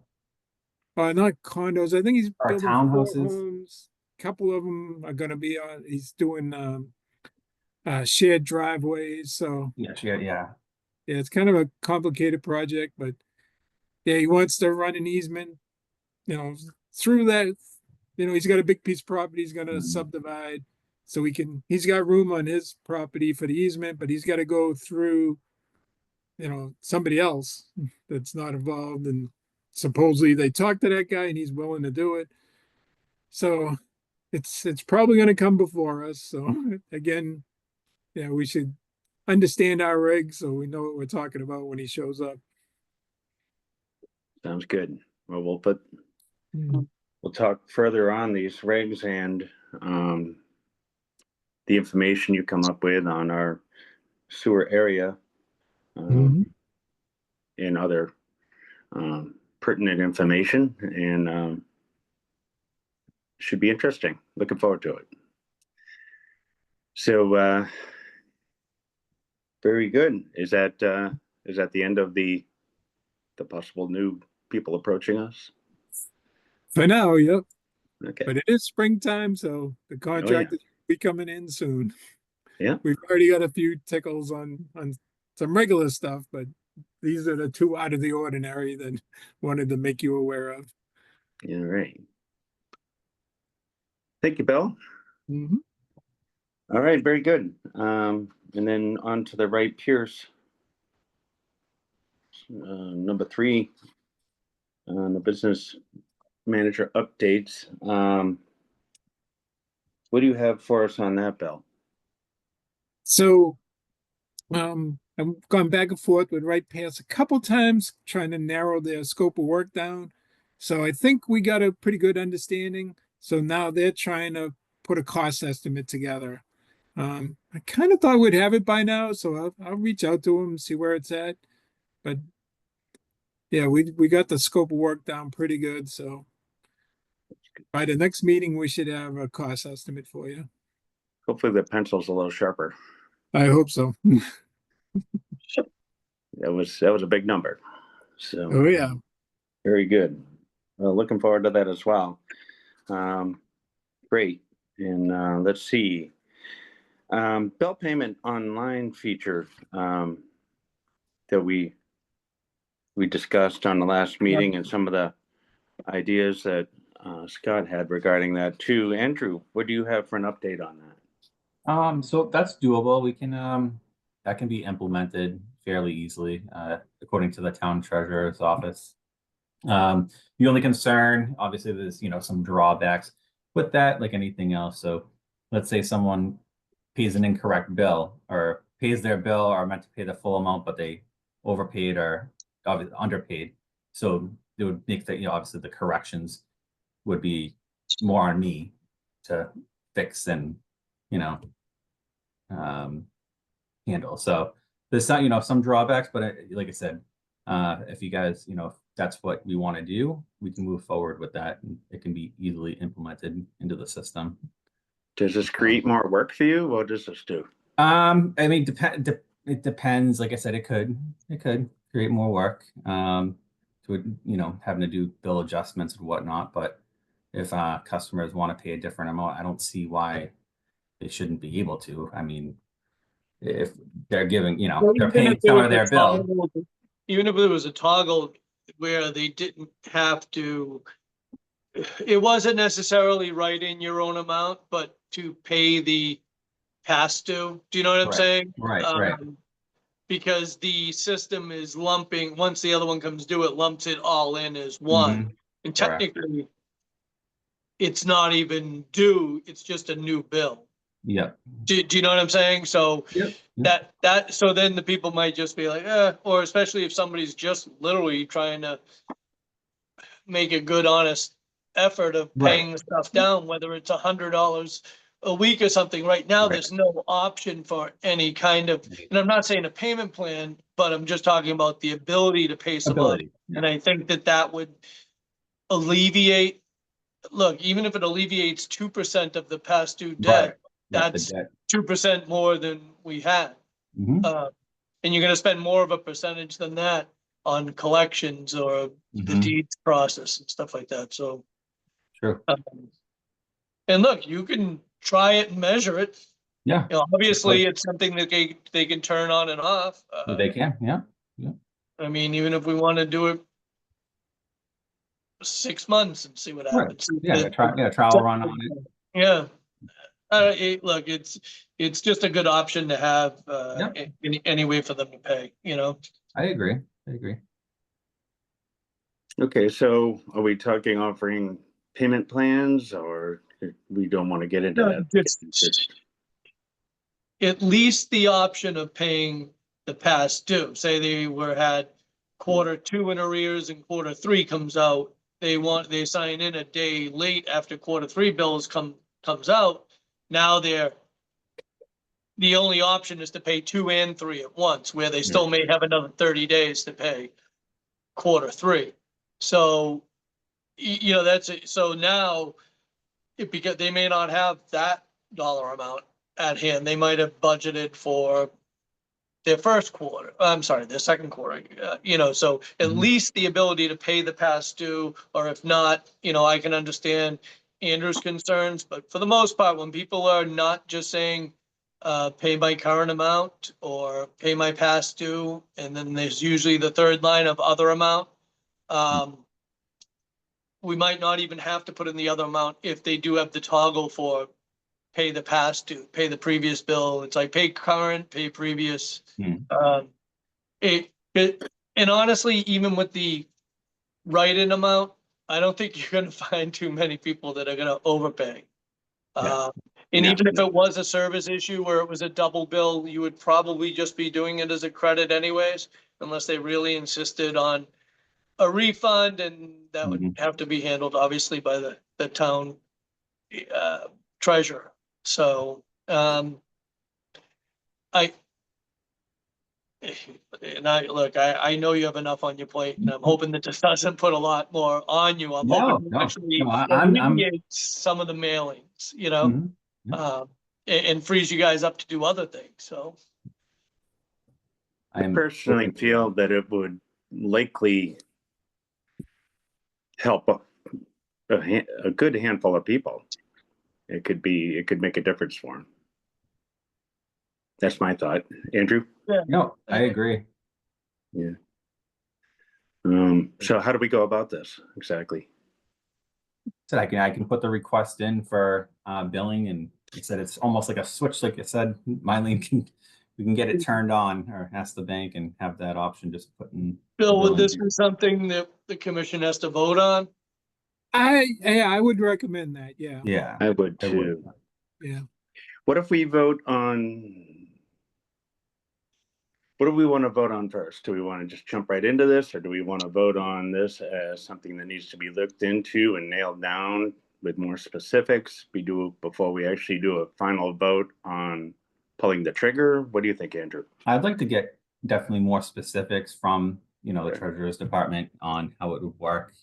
Not condos. I think he's Or building 4 townhouses? homes. A couple of them are gonna be he's doing shared driveways. So Yes, yeah. yeah, it's kind of a complicated project, but yeah, he wants to run an easement, through that. He's got a big piece of property he's gonna subdivide. So he's got room on his property for the easement, but he's gotta go through, somebody else that's not involved. And supposedly they talked to that guy and he's willing to do it. So it's probably going to come before us. So again, yeah, we should understand our regs so we know what we're talking about when he shows up. Sounds good. Well, Mhm. we'll talk further on these regs and the information you come up with on our sewer area Mhm. and other pertinent information, and should be interesting. Looking forward to it. So very good. Is that the end of the possible new people approaching us? For now, yep. Okay. But it is springtime, so the contract is be coming in soon. Yeah. We've already got a few tickles on some regular stuff, but these are the two out of the ordinary that wanted to make you aware of. All right. Thank you, Bill. Mhm. All right, very good. And then on to the Wright Pierce. Number 3 on the business manager updates. What do you have for us on that, Bill? So I've gone back and forth with Wright Pass a couple times trying to narrow their scope of work down. So I think we got a pretty good understanding. So now they're trying to put a cost estimate together. I kind of thought we'd have it by now, so I'll reach out to them, see where it's at. But yeah, we got the scope of work down pretty good. So by the next meeting, we should have a cost estimate for you. Hopefully the pencil's a little sharper. I hope so. That was a big number. So Oh yeah. very good. Well, looking forward to that as well. Great. And let's see. Bill payment online feature that we discussed on the last meeting, and some of the ideas that Scott had regarding that too. Andrew, what do you have for an update on that? So that's doable. We can that can be implemented fairly easily, according to the town treasurer's office. The only concern, obviously, there's some drawbacks with that, like anything else. So let's say someone pays an incorrect bill, or pays their bill or meant to pay the full amount, but they overpaid or obviously underpaid. So it would make the obviously the corrections would be more on me to fix and handle. So there's some drawbacks, but like I said, if you guys if that's what we want to do, we can move forward with that, and it can be easily implemented into the system. Does this create more work for you? What does this do? I mean, it depends. Like I said, it could create more work, to having to do bill adjustments and whatnot. But if customers want to pay a different amount, I don't see why they shouldn't be able to. I mean, if they're giving, they're paying some of their bill. Even if there was a toggle where they didn't have to, it wasn't necessarily write in your own amount, but to pay the past due. Do you know what I'm Right. saying? Right. Because the system is lumping, once the other one comes due, it lumps it all in as one. Mhm. And Correct. technically, it's not even due, it's just a new bill. Yep. Do you know what I'm saying? So Yep. so then the people might just be like, or especially if somebody's just literally trying to make a good, honest effort of paying the stuff down, whether it's $100 a week or something. Right now, Right. there's no option for any kind of, and I'm not saying a payment plan, but I'm just talking about the ability to pay somebody. Ability. Yeah. And I think that would alleviate, look, even if it alleviates 2% of the past due debt, Right. Yeah, the that's debt. 2% more than we had. Mhm. And you're gonna spend more of a percentage than that on collections or the Mhm. deeds process and stuff like that, so. True. And look, you can try it and measure it, Yeah. obviously, it's something that they can turn on and off. They can. Yeah. I mean, even if we wanna do it 6 months and see what Right. happens. Yeah. Trial run on it. Yeah. Look, it's just a good option to have, any way for them to pay, I agree. Okay, so are we talking offering payment plans, or we don't want to get into No, that? just at least the option of paying the past due. Say they had Q2 in arrears and Q3 comes out. They sign in a day late after Q3 bills comes out. Now the only option is to pay 2 and 3 at once, where they still may have another 30 days to pay Q3. So, you know, that's it. So now because they may not have that dollar amount at hand. They might have budgeted for their first quarter. I'm sorry, their second quarter. You know, so at Mhm. least the ability to pay the past due, or if not, you know, I can understand Andrew's concerns, but for the most part, when people are not just saying, pay my current amount or pay my past due, and then there's usually the third line of other amount. We might not even have to put in the other amount if they do have the toggle for pay the past due, pay the previous bill. It's like pay current, pay previous. Hmm. And honestly, even with the write-in amount, I don't think you're gonna find too many people that are gonna overpay. Yeah. And Yeah. even if it was a service issue where it was a double bill, you would probably just be doing it as a credit anyways, unless they really insisted on a refund, and that would Mhm. have to be handled obviously by the town treasurer. So, I, and I know you have enough on your plate, and I'm hoping that this doesn't put a lot more on you. I'm No, hoping to no, actually no, I'm, alleviate some of the mailings, you know, mhm. and frees you guys up to do other things, so. I I'm personally feel that it would likely help a good handful of people. It could make a difference for them. That's my thought. Andrew? No, I agree. Yeah. So how do we go about this exactly? So I can put the request in for billing, and it said it's almost like a switch, like I said, Mylene we can get it turned on, or ask the bank and have that option, just putting. Bill, would billing. this be something that the commission has to vote on? I would recommend that, yeah, Yeah, I would I would. too. yeah. What if we vote on, what do we want to vote on first? Do we want to just jump right into this, or do we want to vote on this as something that needs to be looked into and nailed down with more specifics before we actually do a final vote on pulling the trigger? What do you think, Andrew? I'd like to get definitely more specifics from, the Okay. treasurer's department on how it would work.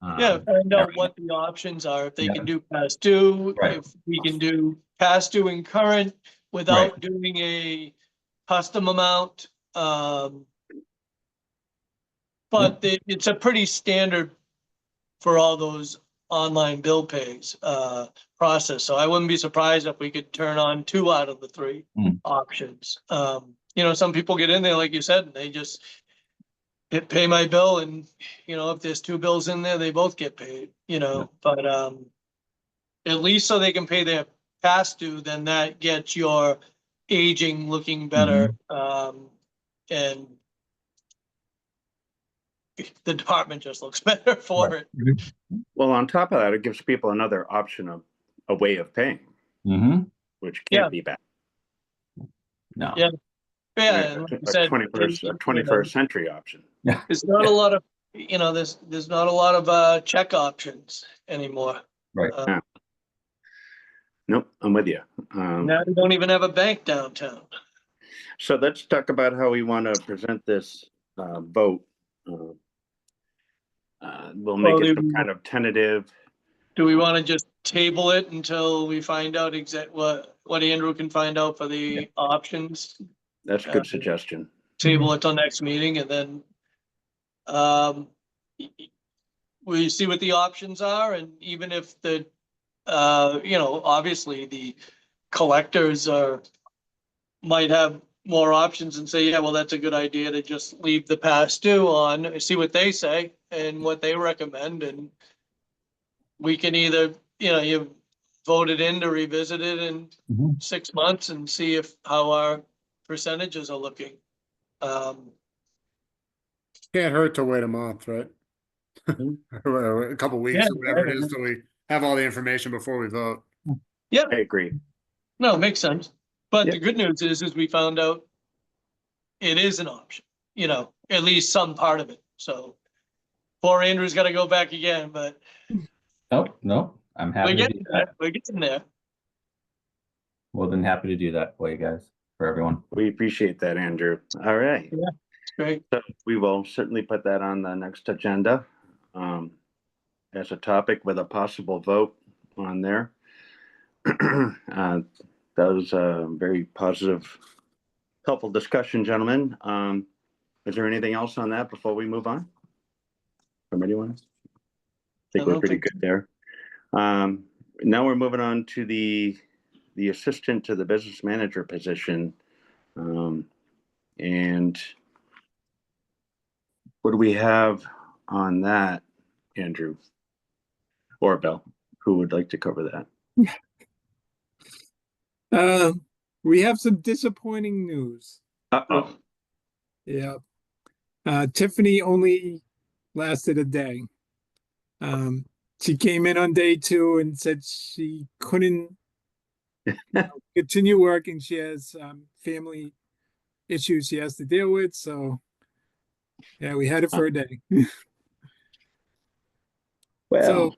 Yeah, find out everything. what the options are, if they Yeah. can do past due, Right. if we can do past due and current without doing a custom amount. But it's a pretty standard for all those online bill pays process. So I wouldn't be surprised if we could turn on 2 out of the 3 options. You know, some people get in there, like you said, and they just pay my bill, and you know, if there's 2 bills in there, they both get paid, you know, but at least so they can pay their past due, then that gets your aging looking better. And the department just looks better for it. Well, on top of that, it gives people another option of a way of paying, Mm-hmm. which Yeah. can't be bad. No. Yeah. Yeah, and like you A said, 21st century option. there's not a lot of, you know, there's not a lot of check options anymore. Right. Nope, I'm with you. Now we don't even have a bank downtown. So let's talk about how we want to present this vote. We'll make Well, it some kind of tentative. Do we want to just table it until we find out what Andrew can find out for the options? That's a good suggestion. Table it till next meeting, and then we see what the options are, and even if the you know, obviously the collectors might have more options and say, yeah, well, that's a good idea to just leave the past due on, see what they say and what they recommend, and we can either, you know, you vote it in to revisit it in 6 months and see how our percentages are looking. Can't hurt to wait a month, right? a couple weeks Yeah, or whatever it yeah. is, till we have all the information before we vote. Yeah, I agree. no, makes sense. But Yeah. the good news is we found out it is an option, at least some part of it. So poor Andrew's got to go back again, but Oh, no, I'm we're happy to do getting there. that. We're getting there. More than happy to do that for you guys, for everyone. We appreciate that, Andrew. All right. Great. So we will certainly put that on the next agenda as a topic with a possible vote on there. That was a very positive, helpful discussion, gentlemen. Is there anything else on that before we move on? From anyone? I think we're pretty good there. Now we're moving on to the assistant to the business manager position. And what do we have on that, Andrew? Or Bill, who would like to cover that? We have some disappointing news. Uh-oh. Yeah. Tiffany only lasted a day. She came in on day 2 and said she couldn't continue working. She has family issues she has to deal with. So yeah, we had it for a day. Well, So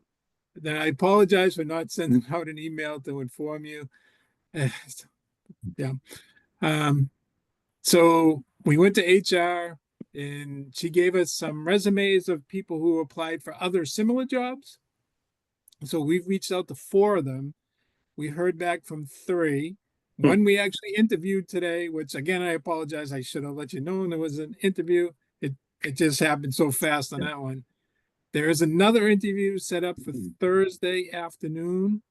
then I apologize for not sending out an email to inform you. Yeah. So we went to HR and she gave us some resumes of people who applied for other similar jobs. So we've reached out to 4 of them. We heard back from 3. One we actually interviewed today, which again, I apologize. I should have let you know there was an interview. It just happened so fast on that one. There is another interview set up for Thursday afternoon.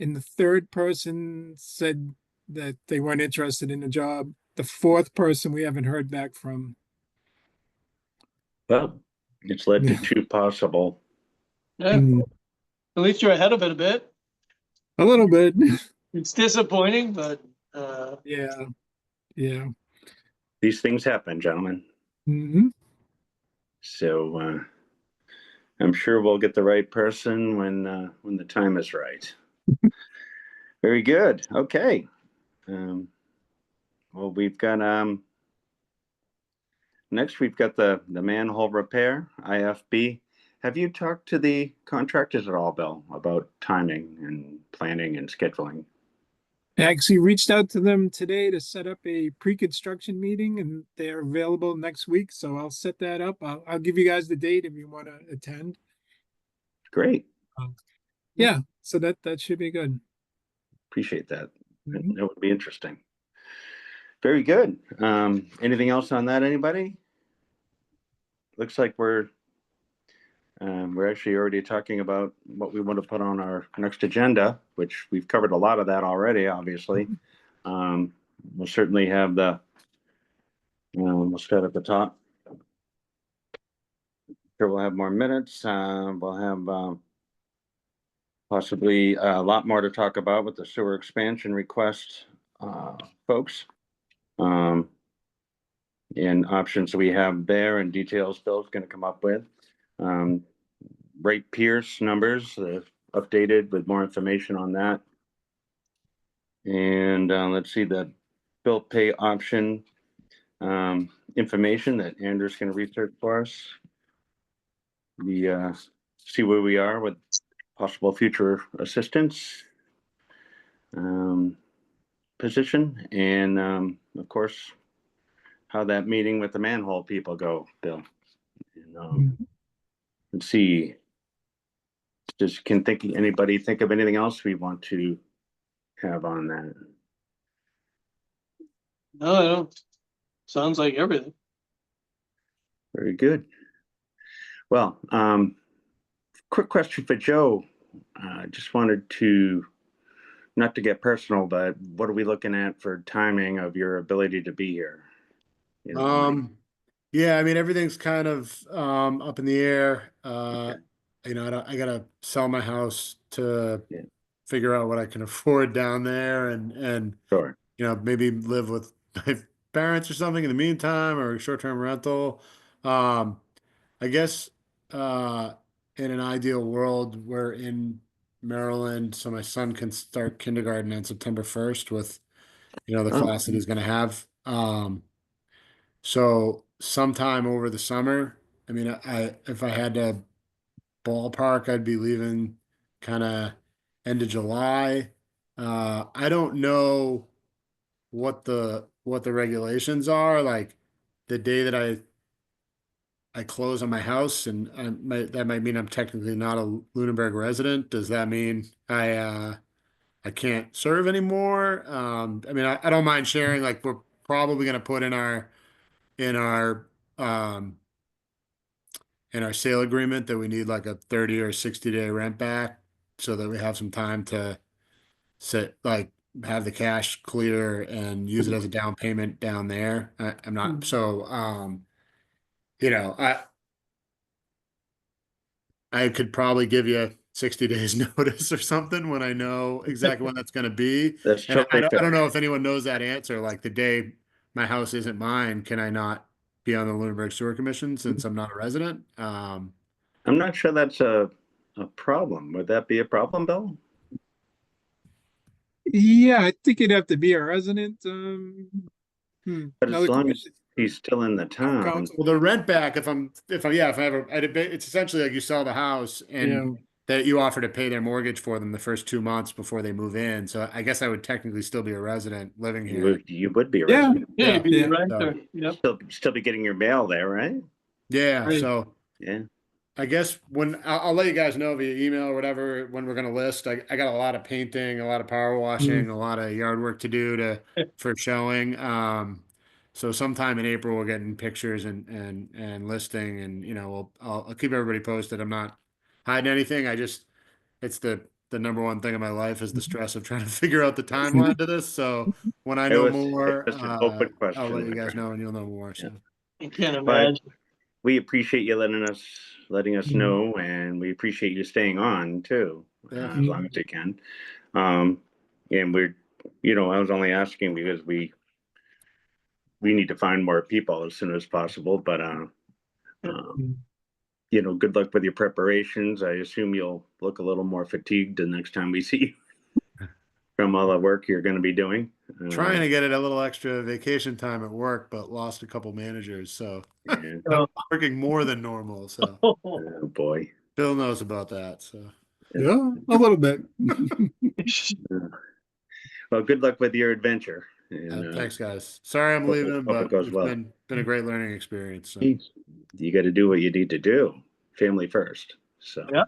And the 3rd person said that they weren't interested in the job. The 4th person we haven't heard back from. well, it's led to 2 possible. Yeah. At least you're ahead of it a bit. A little bit. It's disappointing, but Yeah. Yeah. These things happen, gentlemen. Hmm. So I'm sure we'll get the right person when the time is right. Very good. Okay. Well, we've got next we've got the manhole repair, IFB. Have you talked to the contractors at all, Bill, about timing and planning and scheduling? I actually reached out to them today to set up a pre-construction meeting and they're available next week. So I'll set that up. I'll give you guys the date if you want to attend. Great. Yeah. So that should be good. Appreciate that. Mhm. That would be interesting. Very good. Anything else on that, anybody? Looks like we're actually already talking about what we want to put on our next agenda, which we've covered a lot of that already, obviously. We'll certainly have we'll start at the top. Here we'll have more minutes. We'll have possibly a lot more to talk about with the sewer expansion request, folks. And options we have there and details Bill's going to come up with. Rate Pierce numbers updated with more information on that. And let's see the bill pay option information that Andrew's going to research for us. See where we are with possible future assistance position, and of course, how that meeting with the manhole people go, Bill. And, let's see. Anybody think of anything else we want to have on that? no, I don't. Sounds like everything. Very good. Well, quick question for Joe. Just wanted to, not to get personal, but what are we looking at for timing of your ability to be here? Yeah, I mean, everything's kind of up in the air. Okay. I gotta sell my house to Yeah. figure out what I can afford down there and Sure. maybe live with my parents or something in the meantime, or short-term rental. I guess in an ideal world, we're in Maryland, so my son can start kindergarten on September 1st with, the Oh. class that he's gonna have. So sometime over the summer, I mean, if I had to ballpark, I'd be leaving kind of end of July. I don't know what the regulations are, like the day that I close on my house, and that might mean I'm technically not a Lunenburg resident. Does that mean I can't serve anymore? I mean, I don't mind sharing. Like, we're probably going to put in our um, in our sale agreement that we need like a 30 or 60-day rent back, so that we have some time to sit, like, have the cash clear and use it as a down payment down there. I'm not so you know, I could probably give you 60 days notice or something when I know exactly when that's going to be. That's And totally I fair. don't know if anyone knows that answer. Like, the day my house isn't mine, can I not be on the Lunenburg Sewer Commission since I'm not a resident? I'm not sure that's a problem. Would that be a problem, Bill? Yeah, I think you'd have to be a resident. But as Another long as question. he's still in the town, Council. Well, the rent back, if I ever, it's essentially like you sell the house Yeah. and that you offer to pay their mortgage for them the first 2 months before they move in. So I guess I would technically still be a resident living here. you would be a Yeah. resident. Yeah, you'd be Yeah. a renter, yep. Still be getting your mail there, right? Yeah, Right. so Yeah. I guess when I'll let you guys know via email or whatever when we're gonna list. I got a lot of painting, a lot of power washing, a lot of yard work to do for showing. So sometime in April we're getting pictures and listing, and I'll keep everybody posted. I'm not hiding anything. It's the number one thing in my life is the stress of trying to figure out the timeline to this. So when I know more, It was an open question. I'll let you my guys friend. know, and you'll know more. So I can't But imagine. we appreciate you letting us know, and we appreciate you staying on too, Yeah. as long as you can. And we're, I was only asking because we need to find more people as soon as possible, but good luck with your preparations. I assume you'll look a little more fatigued the next time we see you from all the work you're going to be doing. Trying to get it a little extra vacation time at work, but lost a couple managers, so and- Oh. working more than normal. So oh boy. Bill knows about that. So Yeah, a little bit. Well, good luck with your adventure. And, thanks, guys. Sorry I'm hope it leaving, but goes it's well. been a great learning experience. So. You got to do what you need to do. Family first. So. Yeah.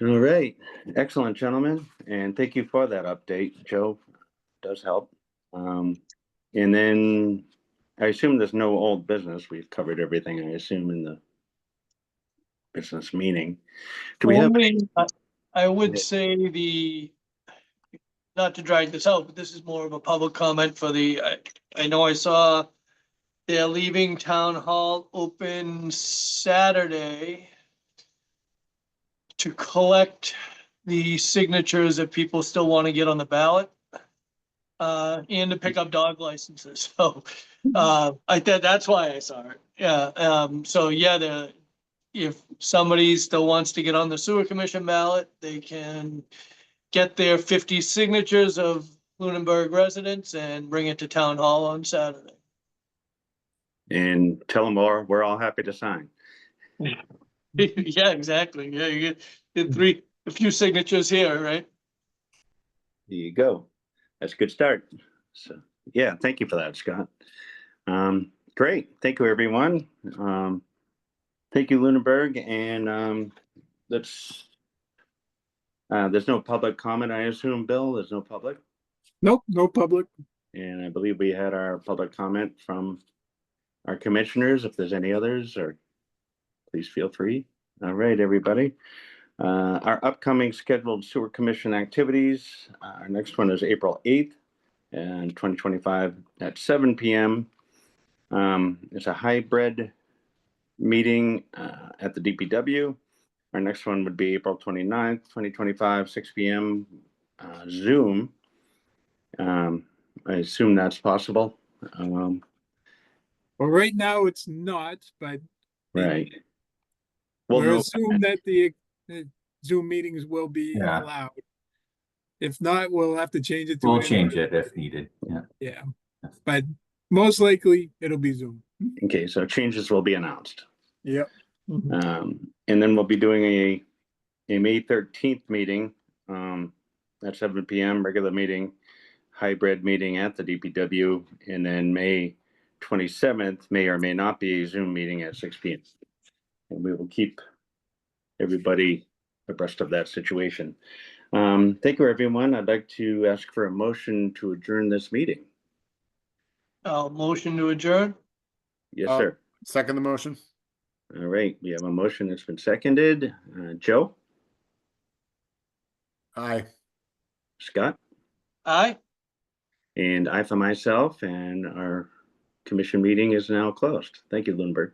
All right. Excellent, gentlemen. And thank you for that update. Joe does help. And then I assume there's no old business. We've covered everything, I assume, in the business meeting. Do we have? I would say not to drag this out, but this is more of a public comment for I know I saw they're leaving town hall open Saturday to collect the signatures that people still want to get on the ballot, and to pick up dog licenses. So, that's why I saw it. Yeah. So yeah, if somebody still wants to get on the sewer commission ballot, they can get their 50 signatures of Lunenburg residents and bring it to town hall on Saturday. And tell them we're all happy to sign. Yeah, exactly. Yeah, you get a few signatures here, right? There you go. That's a good start. So yeah, thank you for that, Scott. Great. Thank you, everyone. Thank you, Lunenburg. And there's no public comment, I assume, Bill. There's no public. Nope, no public. And I believe we had our public comment from our commissioners. If there's any others, or please feel free. All right, everybody. Our upcoming scheduled sewer commission activities. Our next one is April 8th and 2025 at 7 p.m. It's a hybrid meeting at the DPW. Our next one would be April 29th, 2025, 6 p.m. Zoom. I assume that's possible. Well, right now it's not, but Right. We'll We're know. assuming that the Zoom meetings will be Yeah. allowed. If not, we'll have to change it to. We'll an change it if needed. Yeah. Yeah, but most likely it'll be Zoom. Okay, so changes will be announced. Yep. And then we'll be doing a May 13th meeting, at 7 PM, regular meeting, hybrid meeting at the DPW, and then May 27th may or may not be a Zoom meeting at 6 PM. And we will keep everybody abreast of that situation. Thank you, everyone. I'd like to ask for a motion to adjourn this meeting. Motion to adjourn? Yes, Uh, sir. Second the motion? All right, we have a motion that's been seconded. Joe, Aye. Scott, Aye. and I for myself, and our commission meeting is now closed. Thank you, Lundberg.